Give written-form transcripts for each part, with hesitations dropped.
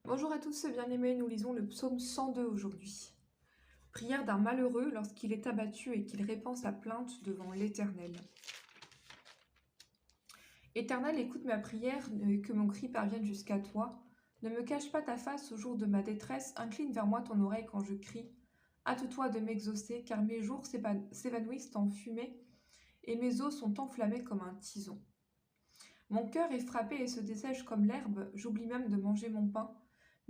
Bonjour à tous, bien-aimés, nous lisons le psaume 102 aujourd'hui. Prière d'un malheureux lorsqu'il est abattu et qu'il répand sa plainte devant l'Éternel. Éternel, écoute ma prière et que mon cri parvienne jusqu'à toi. Ne me cache pas ta face au jour de ma détresse, incline vers moi ton oreille quand je crie. Hâte-toi de m'exaucer, car mes jours s'évanouissent en fumée et mes os sont enflammés comme un tison. Mon cœur est frappé et se dessèche comme l'herbe, j'oublie même de manger mon pain.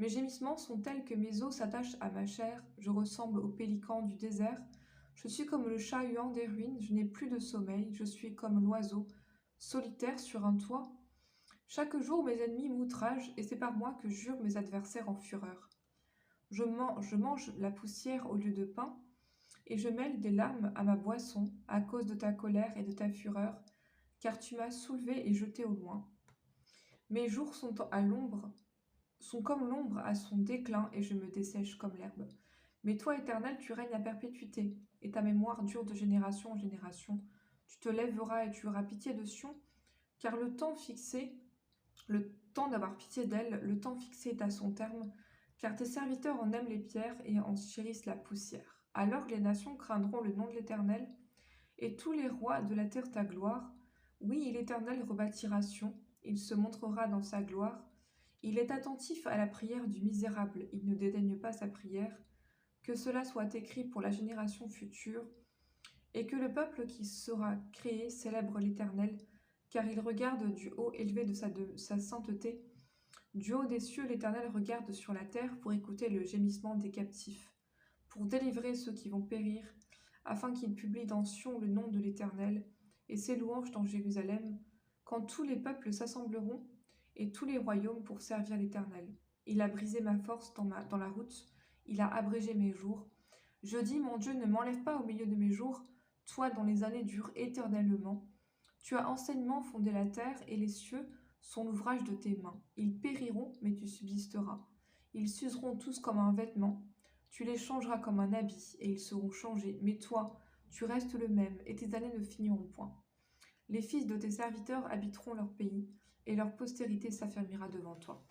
Mes gémissements sont tels que mes os s'attachent à ma chair, je ressemble au pélican du désert. Je suis comme le chat huant des ruines, je n'ai plus de sommeil, je suis comme l'oiseau, solitaire sur un toit. Chaque jour mes ennemis m'outragent, et c'est par moi que jurent mes adversaires en fureur. Je mange la poussière au lieu de pain, et je mêle des larmes à ma boisson, à cause de ta colère et de ta fureur, car tu m'as soulevé et jeté au loin. Mes jours sont comme l'ombre à son déclin, et je me dessèche comme l'herbe. Mais toi, Éternel, tu règnes à perpétuité, et ta mémoire dure de génération en génération. Tu te lèveras et tu auras pitié de Sion, car le temps d'avoir pitié d'elle, le temps fixé est à son terme, car tes serviteurs en aiment les pierres et en chérissent la poussière. Alors les nations craindront le nom de l'Éternel, et tous les rois de la terre ta gloire. Oui, l'Éternel rebâtira Sion, il se montrera dans sa gloire. Il est attentif à la prière du misérable, il ne dédaigne pas sa prière. Que cela soit écrit pour la génération future, et que le peuple qui sera créé célèbre l'Éternel, car il regarde du haut élevé de sa sainteté. Du haut des cieux, l'Éternel regarde sur la terre pour écouter le gémissement des captifs, pour délivrer ceux qui vont périr, afin qu'il publie dans Sion le nom de l'Éternel, et ses louanges dans Jérusalem, quand tous les peuples s'assembleront, et tous les royaumes pour servir l'Éternel. Il a brisé ma force dans la route, il a abrégé mes jours. Je dis, mon Dieu, ne m'enlève pas au milieu de mes jours, toi dont les années durent éternellement. Tu as enseignement fondé la terre, et les cieux sont l'ouvrage de tes mains. Ils périront, mais tu subsisteras. Ils s'useront tous comme un vêtement. Tu les changeras comme un habit, et ils seront changés. Mais toi, tu restes le même, et tes années ne finiront point. Les fils de tes serviteurs habiteront leur pays, et leur postérité s'affermira devant toi.